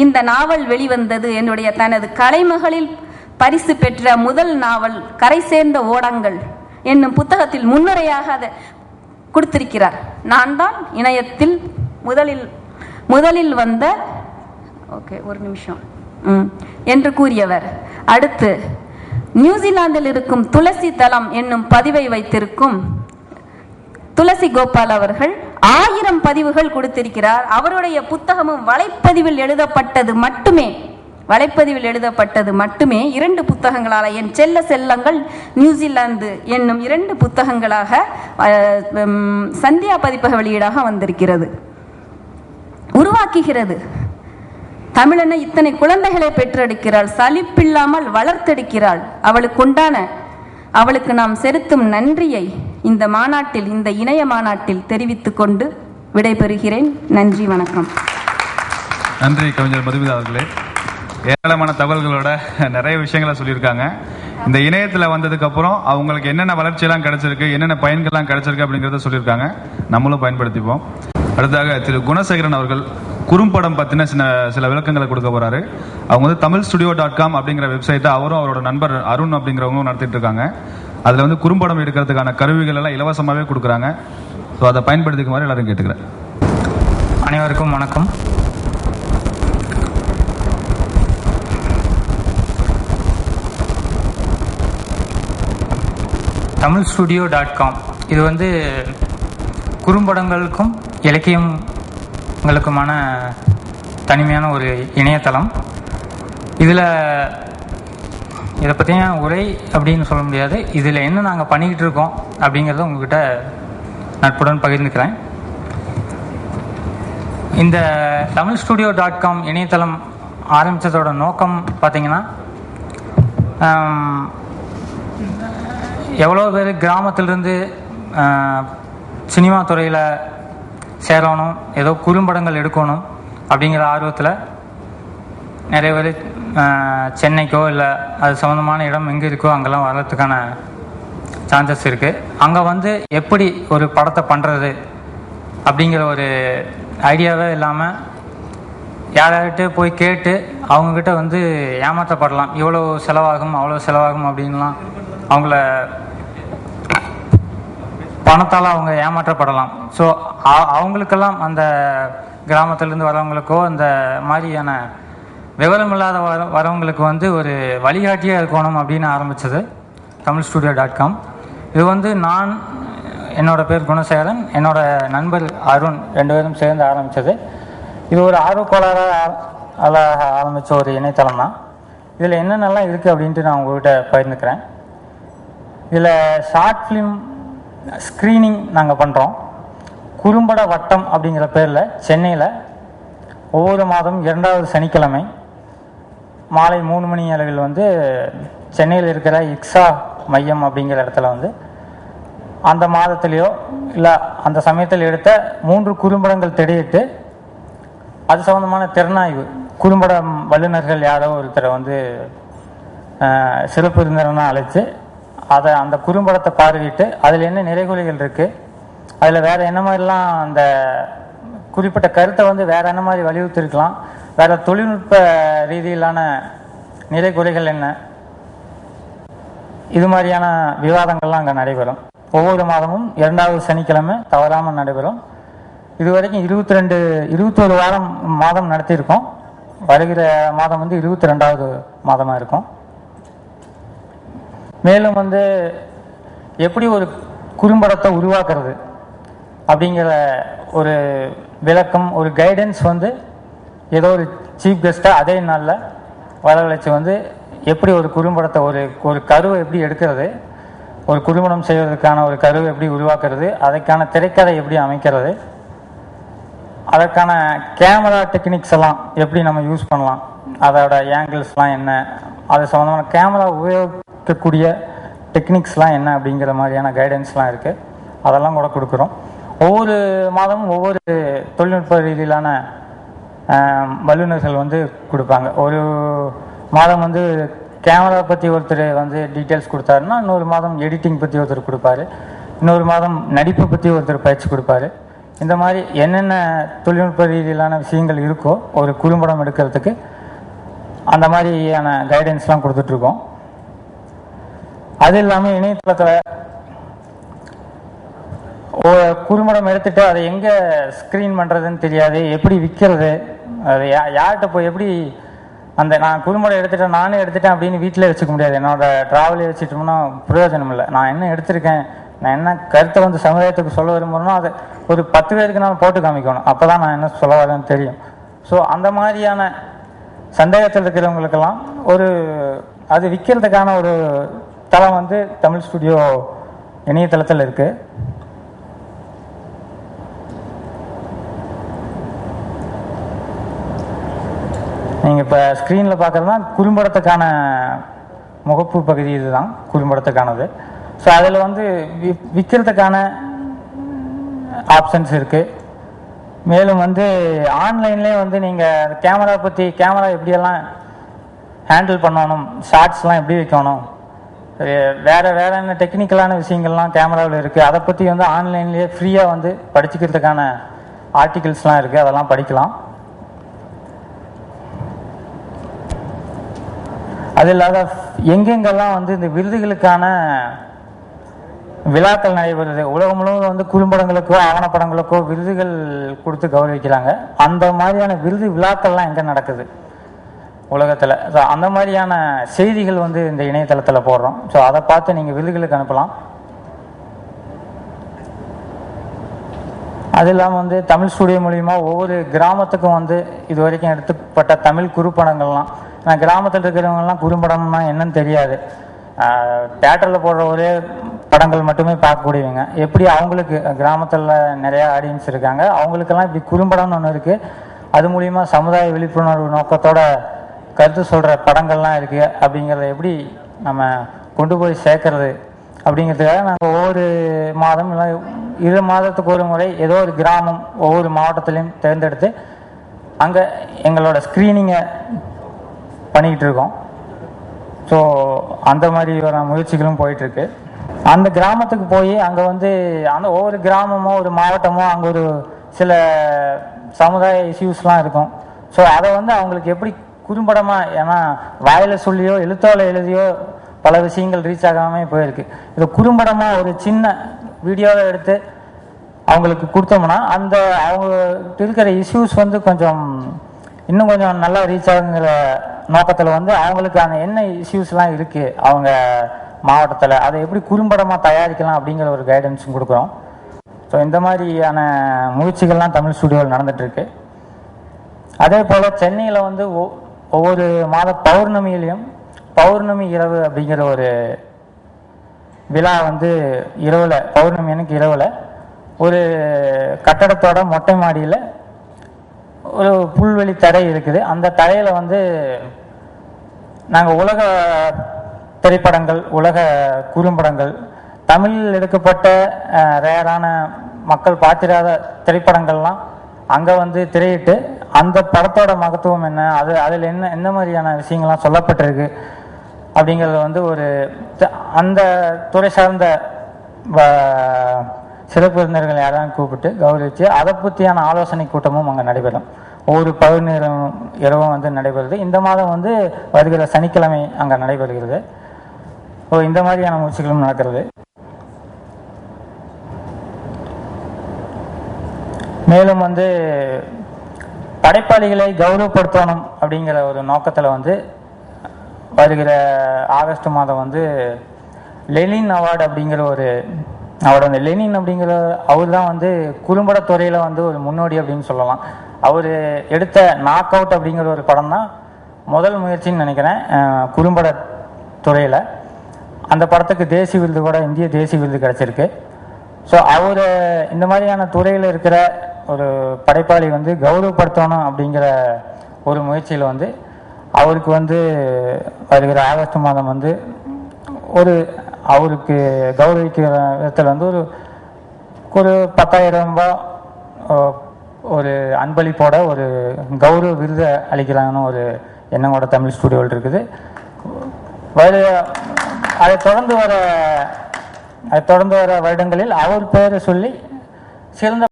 இந்த நாவல் வெளிவந்தது. என்னுடைய தனது கலைமகளில் பரிசு பெற்ற முதல் நாவல் கரை சேர்ந்த ஓடங்கள் என்னும் புத்தகத்தில் முன்னுரையாக அதை கொடுத்திருக்கிறார். நான் தான் இணையத்தில் முதலில் வந்த ஒரு நிமிஷம் என்று கூறியவர். அடுத்து, நியூசிலாந்தில் இருக்கும் துளசி தளம் என்னும் பதிவை வைத்திருக்கும் துளசி கோபால் அவர்கள் 1000 பதிவுகள் கொடுத்திருக்கிறார். அவருடைய புத்தகமும் வலைப்பதிவில் எழுதப்பட்டது மட்டுமே 2 புத்தகங்களாக, என் செல்ல செல்லங்கள் நியூசிலாந்து என்னும் 2 புத்தகங்களாக சந்தியா பதிப்பக வெளியீடாக வந்திருக்கிறது. உருவாக்குகிறது. தமிழனை இத்தனை குழந்தைகளை பெற்றெடுக்கிறாள், சலிப்பில்லாமல் வளர்த்தெடுக்கிறாள். அவளுக்கு நாம் செலுத்தும் நன்றியை இந்த மாநாட்டில், இந்த இணைய மாநாட்டில் தெரிவித்துக் கொண்டு விடைபெறுகிறேன். நன்றி, வணக்கம். நன்றி கவிஞர் மதுமிதா அவர்களே. ஏராளமான தகவல்களோட நிறைய விஷயங்களை சொல்லியிருக்காங்க. இந்த இணையத்தில் வந்ததுக்கு அப்புறம் அவங்களுக்கு என்னென்ன வளர்ச்சியெல்லாம் கிடைச்சிருக்கு, என்னென்ன பயன்கள்லாம் கிடைச்சிருக்கு அப்படிங்கிறத சொல்லியிருக்காங்க. நம்மளும் பயன்படுத்திப்போம். அடுத்ததாக திரு குணசேகரன் அவர்கள் குறும்படம் பற்றின சில விளக்கங்களை கொடுக்க போறாரு. அவங்க வந்து tamilstudio.com அப்படிங்கிற வெப்சைட்டை அவரும் அவரோட நண்பர் அருண் அப்படிங்கிறவங்களும் நடத்திட்டு இருக்காங்க. அதில் வந்து குறும்படம் எடுக்கிறதுக்கான கருவிகள் எல்லாம் இலவசமாகவே கொடுக்குறாங்க. ஸோ அதை பயன்படுத்திக்குமாறு எல்லாரும் கேட்டுக்கிறேன். அனைவருக்கும் வணக்கம். tamilstudio.com இது வந்து குறும்படங்களுக்கும் இலக்கியங்களுக்குமான தனிமையான ஒரு இணையதளம். இதை பற்றின உரை அப்படின்னு சொல்ல முடியாது. இதில் என்ன நாங்கள் பண்ணிக்கிட்டு இருக்கோம் அப்படிங்கிறத உங்ககிட்ட நட்புடன் பகிர்ந்துக்கிறேன். இந்த tamilstudio.com இணையதளம் ஆரம்பித்ததோட நோக்கம் பார்த்திங்கன்னா, எவ்வளோ பேர் கிராமத்திலிருந்து சினிமா துறையில் சேரணும், ஏதோ குறும்படங்கள் எடுக்கணும் அப்படிங்கிற ஆர்வத்தில் நிறைய பேர் சென்னைக்கோ இல்லை அது சம்மந்தமான இடம் எங்கே இருக்கோ அங்கெல்லாம் வர்றதுக்கான சான்சஸ் இருக்குது. அங்கே வந்து எப்படி ஒரு படத்தை பண்ணுறது அப்படிங்கிற ஒரு ஐடியாவே இல்லாமல் யார்கிட்ட போய் கேட்டு அவங்கக்கிட்ட வந்து ஏமாற்றப்படலாம். இவ்வளோ செலவாகும், அவ்வளோ செலவாகும் அப்படின்லாம் அவங்கள பணத்தால் அவங்க ஏமாற்றப்படலாம். ஸோ அவங்களுக்கெல்லாம், அந்த கிராமத்திலேருந்து வரவங்களுக்கோ அந்த மாதிரியான விவரமில்லாத வரவங்களுக்கு வந்து ஒரு வழிகாட்டியாக இருக்கணும் அப்படின்னு ஆரம்பித்தது tamilstudio.com. இது வந்து நான், என்னோடய பேர் குணசேகரன், என்னோடய நண்பர் அருண், 2 பேரும் சேர்ந்து ஆரம்பித்தது. இது ஒரு ஆர்வக்கோளாறாக ஆரம்பித்த ஒரு இணையதளம் தான். இதில் என்னென்னலாம் இருக்குது அப்படின்ட்டு நான் உங்கள்கிட்ட பகிர்ந்துக்கிறேன். இதில் ஷார்ட் ஃபிலிம் ஸ்க்ரீனிங் நாங்கள் பண்ணுறோம். குறும்பட வட்டம் அப்படிங்கிற பேரில் சென்னையில் ஒவ்வொரு மாதம் 2வது சனிக்கிழமை மாலை 3 மணி அளவில் வந்து சென்னையில் இருக்கிற இக்ஸா மையம் அப்படிங்கிற இடத்துல வந்து அந்த மாதத்துலேயோ இல்லை அந்த சமயத்தில் எடுத்த 3 குறும்படங்கள் திரையிட்டு அது சம்மந்தமான திறனாய்வு, குறும்பட வல்லுநர்கள் யாரோ ஒருத்தரை வந்து சிறப்பு விருந்தினராக அழைத்து அந்த குறும்படத்தை பார்வையிட்டு அதில் என்ன நிறைகுறைகள் இருக்குது, அதில் வேறு என்ன மாதிரிலாம் அந்த குறிப்பிட்ட கருத்தை வந்து வேறு என்ன மாதிரி வலியுறுத்திருக்கலாம், வேறு தொழில்நுட்ப ரீதியிலான நிறைகுறைகள் என்ன, இது மாதிரியான விவாதங்கள்லாம் அங்கே நடைபெறும். ஒவ்வொரு மாதமும் 2வது சனிக்கிழமை தவறாமல் நடைபெறும். இதுவரைக்கும் 21 மாதம் நடத்தியிருக்கோம். வருகிற மாதம் வந்து 22வது மாதமாக இருக்கும். மேலும் வந்து எப்படி ஒரு குறும்படத்தை உருவாக்குறது அப்படிங்கிற ஒரு விளக்கம், ஒரு கைடன்ஸ் வந்து ஏதோ ஒரு சீஃப் கெஸ்ட்டாக அதே நாளில் வரவழைச்சி வந்து எப்படி ஒரு குறும்படத்தை ஒரு கருவை எப்படி எடுக்கிறது, ஒரு குறும்படம் செய்வதற்கான ஒரு கருவை எப்படி உருவாக்குறது, அதற்கான திரைக்கதை எப்படி அமைக்கிறது, அதற்கான கேமரா டெக்னிக்ஸ் எல்லாம் எப்படி நம்ம யூஸ் பண்ணலாம், அதோட ஆங்கிள்ஸ்லாம் என்ன, அது சம்மந்தமான கேமரா உபயோகிக்கக்கூடிய டெக்னிக்ஸ்லாம் என்ன அப்படிங்கிற மாதிரியான கைடன்ஸ்லாம் இருக்குது. அதெல்லாம் கூட கொடுக்குறோம். ஒவ்வொரு மாதமும் ஒவ்வொரு தொழில்நுட்ப ரீதியிலான வல்லுநர்கள் வந்து கொடுப்பாங்க. ஒரு மாதம் வந்து கேமரா பற்றி ஒருத்தர் வந்து டீட்டெயில்ஸ் கொடுத்தாருன்னா, இன்னொரு மாதம் எடிட்டிங் பற்றி ஒருத்தர் கொடுப்பாரு, இன்னொரு மாதம் நடிப்பை பற்றி ஒருத்தர் பயிற்சி கொடுப்பாரு, இந்த மாதிரி என்னென்ன தொழில்நுட்ப ரீதியிலான விஷயங்கள் இருக்கோ ஒரு குறும்படம் எடுக்கிறதுக்கு அந்த மாதிரியான கைடன்ஸ்லாம் கொடுத்துட்ருக்கோம். அது இல்லாமல் இணையதளத்தில் குறும்படம் எடுத்துகிட்டு அதை எங்கே ஸ்க்ரீன் பண்ணுறதுன்னு தெரியாது, எப்படி விற்கிறது, அது யார்கிட்ட போய் எப்படி அந்த நான் குறும்படம் எடுத்துட்டேன் நானே எடுத்துட்டேன் அப்படின்னு வீட்டில் வச்சுக்க முடியாது. என்னோடய ட்ராவலே வச்சுட்டோம்னா பிரயோஜனம் இல்லை. நான் என்ன எடுத்திருக்கேன், நான் என்ன கருத்தை வந்து சமுதாயத்துக்கு சொல்ல விரும்புகிறேனோ அதை ஒரு 10 பேருக்கு நான் போட்டு காமிக்கணும். அப்போ தான் நான் என்ன சொல்ல வரேன்னு தெரியும். ஸோ அந்த மாதிரியான சந்தேகத்தில் இருக்கிறவங்களுக்கெல்லாம் அது விற்கிறதுக்கான ஒரு தளம் வந்து தமிழ் ஸ்டுடியோ இணையதளத்தில் இருக்குது. நீங்கள் இப்போ ஸ்க்ரீனில் பார்க்குறதுனா குறும்படத்துக்கான முகப்பு பகுதி இதுதான் குறும்படத்துக்கானது. ஸோ அதில் வந்து விற்கிறதுக்கான ஆப்ஷன்ஸ் இருக்குது. மேலும் வந்து ஆன்லைன்லேயே வந்து நீங்கள் கேமரா எப்படியெல்லாம் ஹேண்டில் பண்ணணும், ஷார்ட்ஸ்லாம் எப்படி வைக்கணும், வேறு என்ன டெக்னிக்கலான விஷயங்கள்லாம் கேமராவில் இருக்குது. அதை பற்றி வந்து ஆன்லைன்லேயே ஃப்ரீயாக வந்து படிச்சுக்கிறதுக்கான ஆர்டிகிள்ஸ்லாம் இருக்குது, அதெல்லாம் படிக்கலாம். அது இல்லாத எங்கெங்கெல்லாம் வந்து இந்த விருதுகளுக்கான விழாக்கள் நடைபெறுது, உலகம் முழுவதும் வந்து குறும்படங்களுக்கோ ஆவணப்படங்களுக்கோ விருதுகள் கொடுத்து கௌரவிக்கிறாங்க. அந்த மாதிரியான விருது விழாக்கள்லாம் எங்கே நடக்குது உலகத்தில், ஸோ அந்த மாதிரியான செய்திகள் வந்து இந்த இணையதளத்தில் போடுறோம். ஸோ அதை பார்த்து நீங்கள் விருதுகளுக்கு அனுப்பலாம். அது இல்லாமல் வந்து தமிழ் ஸ்டுடியோ மூலிமா ஒவ்வொரு கிராமத்துக்கும் வந்து இது வரைக்கும் எடுத்துப்பட்ட தமிழ் குறும்படங்கள்லாம், நான் கிராமத்தில் இருக்கிறவங்கலாம் குறும்படம்னா என்னன்னு தெரியாது, தேட்டரில் போடுற ஒரே படங்கள் மட்டுமே பார்க்கக்கூடியவங்க. எப்படி அவங்களுக்கு கிராமத்தில் நிறையா ஆடியன்ஸ் இருக்காங்க, அவங்களுக்கெல்லாம் இப்படி குறும்படம்னு ஒன்று இருக்குது. அது மூலிமா சமுதாய விழிப்புணர்வு நோக்கத்தோட கருத்து சொல்கிற படங்கள்லாம் இருக்குது. அப்படிங்கிறத எப்படி நம்ம கொண்டு போய் சேர்க்கறது அப்படிங்கிறதுக்காக நாங்கள் ஒவ்வொரு மாதம் இல்லை 2 மாதத்துக்கு ஒரு முறை ஏதோ ஒரு கிராமம் ஒவ்வொரு மாவட்டத்திலையும் தேர்ந்தெடுத்து அங்கே எங்களோட ஸ்க்ரீனிங்கை பண்ணிக்கிட்டு இருக்கோம். ஸோ அந்த மாதிரி வர முயற்சிகளும் போயிட்டுருக்கு. அந்த கிராமத்துக்கு போய் அங்கே வந்து அந்த ஒவ்வொரு கிராமமோ ஒரு மாவட்டமோ அங்கே ஒரு சில சமுதாய இஷ்யூஸ்லாம் இருக்கும். ஸோ அதை வந்து அவங்களுக்கு எப்படி குறும்படமாக, ஏன்னா வாயில் சொல்லியோ எழுத்தால் எழுதியோ பல விஷயங்கள் ரீச் ஆகாமல் போயிருக்கு. இது குறும்படமாக ஒரு சின்ன வீடியோவை எடுத்து அவங்களுக்கு கொடுத்தோம்னா அந்த அவங்க இருக்கிற இஷ்யூஸ் வந்து இன்னும் கொஞ்சம் நல்லா ரீச் ஆகுங்கிற நோக்கத்தில் வந்து அவங்களுக்கான என்ன இஷ்யூஸ்லாம் இருக்குது அவங்க மாவட்டத்தில், அதை எப்படி குறும்படமாக தயாரிக்கலாம் அப்படிங்கிற ஒரு கைடன்ஸும் கொடுக்குறோம். ஸோ இந்த மாதிரியான முயற்சிகள்லாம் தமிழ் ஸ்டுடியோவில் நடந்துகிட்ருக்கு. அதே போல் சென்னையில் வந்து ஒவ்வொரு மாத பௌர்ணமியிலையும் பௌர்ணமி இரவு அப்படிங்கிற ஒரு விழா வந்து இரவில், பௌர்ணமி அன்னைக்கு இரவில் ஒரு கட்டடத்தோட மொட்டை மாடியில் ஒரு புல்வெளி தடை இருக்குது. அந்த தடையில் வந்து நாங்கள் உலக திரைப்படங்கள், உலக குறும்படங்கள், தமிழில் எடுக்கப்பட்ட ரேரான மக்கள் பார்த்திராத திரைப்படங்கள்லாம் அங்கே வந்து திரையிட்டு அந்த படத்தோட மகத்துவம் என்ன, அதில் எந்த மாதிரியான விஷயங்கள்லாம் சொல்லப்பட்டிருக்கு அப்படிங்கிறத வந்து அந்த துறை சார்ந்த சிறப்பு விருந்தினர்கள் யாராவது கூப்பிட்டு கௌரவித்து அதை பற்றியான ஆலோசனை கூட்டமும் அங்கே நடைபெறும். ஒவ்வொரு பௌர்ணமி இரவும் வந்து நடைபெறுது. இந்த மாதம் வந்து வருகிற சனிக்கிழமை அங்கே நடைபெறுகிறது. இந்த மாதிரியான முயற்சிகளும் நடக்கிறது. மேலும் வந்து படைப்பாளிகளை கௌரவப்படுத்தணும் அப்படிங்கிற ஒரு நோக்கத்தில் வந்து வருகிற ஆகஸ்ட் மாதம் வந்து லெனின் அவார்டு அப்படிங்கிற ஒரு அவார்டு வந்து, லெனின் அப்படிங்கிற அவர் தான் வந்து குறும்படத்துறையில் வந்து ஒரு முன்னோடி அப்படின்னு சொல்லலாம். அவர் எடுத்த நாக் அவுட் அப்படிங்கிற ஒரு படம் தான் முதல் முயற்சின்னு நினைக்கிறேன் குறும்பட துறையில். அந்த படத்துக்கு தேசிய விருது கூட, இந்திய தேசிய விருது கிடச்சிருக்கு. ஸோ அவர் இந்த மாதிரியான துறையில் இருக்கிற ஒரு படைப்பாளி வந்து கௌரவப்படுத்தணும் அப்படிங்கிற ஒரு முயற்சியில் வந்து அவருக்கு வந்து வருகிற ஆகஸ்ட் மாதம் வந்து அவருக்கு கௌரவிக்கிற விதத்தில் வந்து ஒரு 10,000 ரூபாய் ஒரு அன்பளிப்போட ஒரு கௌரவ விருது அளிக்கிறாங்கன்னு ஒரு எண்ணங்களோட தமிழ் ஸ்டுடியோவில் இருக்குது. அதை தொடர்ந்து வர வருடங்களில் அவர் பெயரை சொல்லி சிறந்த